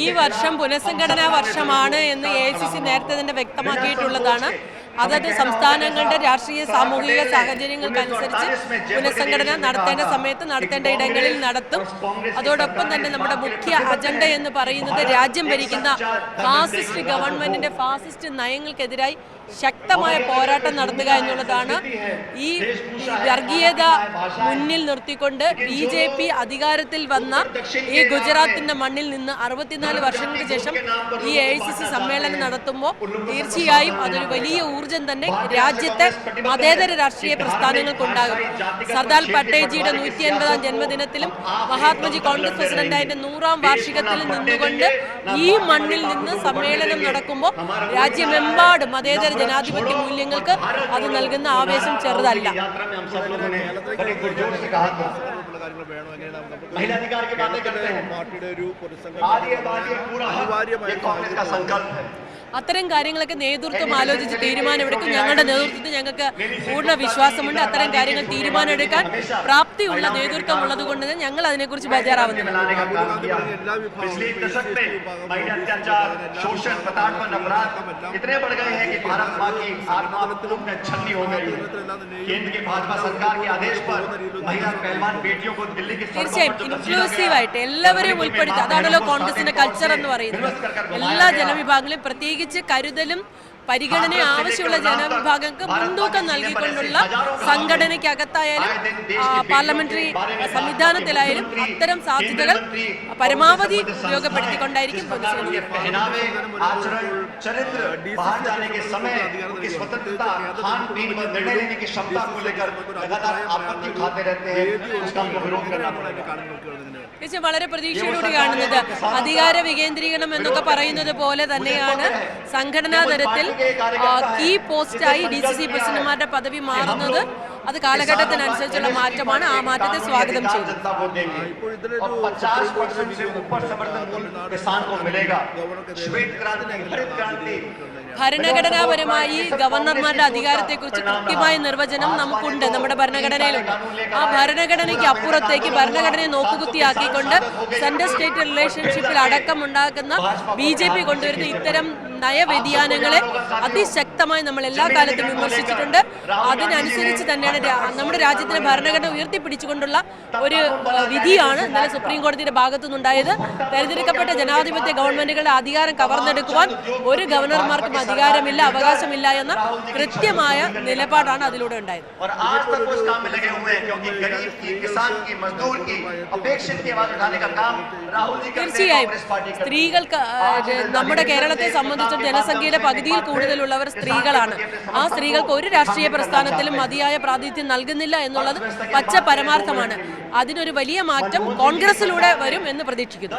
ഈ വർഷം പുനഃസംഘടനാ വർഷമാണ് എന്ന് AICC നേരത്തെ തന്നെ വ്യക്തമാക്കിയിട്ടുള്ളതാണ്. അതത് സംസ്ഥാനങ്ങളുടെ രാഷ്ട്രീയ സാമൂഹിക സാഹചര്യങ്ങൾക്കനുസരിച്ച് പുനഃസംഘടന നടത്തേണ്ട സമയത്ത് നടത്തേണ്ട ഇടങ്ങളിൽ നടത്തും. അതോടൊപ്പം തന്നെ നമ്മുടെ മുഖ്യ അജണ്ട എന്ന് പറയുന്നത് രാജ്യം ഭരിക്കുന്ന ഫാസിസ്റ്റ് ഗവൺമെന്റിന്റെ ഫാസിസ്റ്റ് നയങ്ങൾക്കെതിരായി ശക്തമായ പോരാട്ടം നടത്തുക എന്നുള്ളതാണ്. ഈ വർഗീയത മുന്നിൽ നിർത്തിക്കൊണ്ട് BJP അധികാരത്തിൽ വന്ന ഈ ഗുജറാത്തിന്റെ മണ്ണിൽ നിന്ന് 64 വർഷങ്ങൾക്ക് ശേഷം ഈ AICC സമ്മേളനം നടത്തുമ്പോൾ തീർച്ചയായും അതൊരു വലിയ ഊർജം തന്നെ രാജ്യത്തെ മതേതര രാഷ്ട്രീയ പ്രസ്ഥാനങ്ങൾക്കുണ്ടാകും. സർദാർ പട്ടേൽജിയുടെ 150ാം ജന്മദിനത്തിലും മഹാത്മജി കോൺഗ്രസ് പ്രസിഡന്റായതിന്റെ 100ാം വാർഷികത്തിലും നിന്നുകൊണ്ട് ഈ മണ്ണിൽ നിന്ന് സമ്മേളനം നടക്കുമ്പോൾ രാജ്യമെമ്പാടും മതേതര ജനാധിപത്യ മൂല്യങ്ങൾക്ക് അത് നൽകുന്ന ആവേശം ചെറുതല്ല. അത്തരം കാര്യങ്ങളൊക്കെ നേതൃത്വം ആലോചിച്ച് തീരുമാനമെടുക്കും. ഞങ്ങളുടെ നേതൃത്വത്തിൽ ഞങ്ങൾക്ക് പൂർണ്ണ വിശ്വാസമുണ്ട്. അത്തരം കാര്യങ്ങൾ തീരുമാനമെടുക്കാൻ പ്രാപ്തിയുള്ള നേതൃത്വം ഉള്ളത് കൊണ്ട് തന്നെ ഞങ്ങൾ അതിനെക്കുറിച്ച് ബേജാറാവുന്നില്ല. തീർച്ചയായും ഇൻക്ലൂസീവായിട്ട് എല്ലാവരെയും ഉൾപ്പെടുത്തി, അതാണല്ലോ കോൺഗ്രസിന്റെ കൾച്ചർ എന്ന് പറയുന്നത്. എല്ലാ ജനവിഭാഗങ്ങളും പ്രത്യേകിച്ച് കരുതലും പരിഗണന ആവശ്യമുള്ള ജനവിഭാഗങ്ങൾക്ക് മുൻതൂക്കം നൽകിക്കൊണ്ടുള്ള സംഘടനയ്ക്കകത്തായാലും പാർലമെന്ററി സംവിധാനത്തിലായാലും അത്തരം സാധ്യതകൾ പരമാവധി ഉപയോഗപ്പെടുത്തിക്കൊണ്ടായിരിക്കും വളരെ പ്രതീക്ഷയോടുകൂടി കാണുന്നത്. അധികാര വികേന്ദ്രീകരണം എന്നൊക്കെ പറയുന്നത് പോലെ തന്നെയാണ് സംഘടനാ തലത്തിൽ കീ പോസ്റ്റായി DCC പ്രസിഡന്റുമാരുടെ പദവി മാറുന്നത്. അത് കാലഘട്ടത്തിനനുസരിച്ചുള്ള മാറ്റമാണ്. ആ മാറ്റത്തെ സ്വാഗതം ചെയ്തു. ഭരണഘടനാപരമായി ഗവർണർമാരുടെ അധികാരത്തെക്കുറിച്ച് കൃത്യമായ നിർവചനം നമുക്കുണ്ട്, നമ്മുടെ ഭരണഘടനയിലുണ്ട്. ആ ഭരണഘടനയ്ക്ക് അപ്പുറത്തേക്ക് ഭരണഘടനയെ നോക്കുകുത്തിയാക്കിക്കൊണ്ട് സെൻട്രൽ സ്റ്റേറ്റ് റിലേഷൻഷിപ്പിൽ അടക്കമുണ്ടാക്കുന്ന BJP കൊണ്ടുവരുന്ന ഇത്തരം നയവ്യതിയാനങ്ങളെ അതിശക്തമായി നമ്മൾ എല്ലാ കാലത്തും വിമർശിച്ചിട്ടുണ്ട്. അതിനനുസരിച്ച് തന്നെയാണ് നമ്മുടെ രാജ്യത്തിന്റെ ഭരണഘടന ഉയർത്തിപ്പിടിച്ചുകൊണ്ടുള്ള ഒരു വിധിയാണ് ഇന്നലെ സുപ്രീം കോടതിയുടെ ഭാഗത്തുനിന്നുണ്ടായത്. തെരഞ്ഞെടുക്കപ്പെട്ട ജനാധിപത്യ ഗവൺമെന്റുകളുടെ അധികാരം കവർന്നെടുക്കുവാൻ ഒരു ഗവർണർമാർക്കും അധികാരമില്ല, അവകാശമില്ല എന്ന കൃത്യമായ നിലപാടാണ് അതിലൂടെ ഉണ്ടായത്. തീർച്ചയായും സ്ത്രീകൾക്ക് നമ്മുടെ കേരളത്തെ സംബന്ധിച്ച് ജനസംഖ്യയുടെ പകുതിയിൽ കൂടുതലുള്ളവർ സ്ത്രീകളാണ്. ആ സ്ത്രീകൾക്ക് ഒരു രാഷ്ട്രീയ പ്രസ്ഥാനത്തിലും മതിയായ പ്രാതിനിധ്യം നൽകുന്നില്ല എന്നുള്ളത് പച്ച പരമാർത്ഥമാണ്. അതിനൊരു വലിയ മാറ്റം കോൺഗ്രസിലൂടെ വരും എന്ന് പ്രതീക്ഷിക്കുന്നു.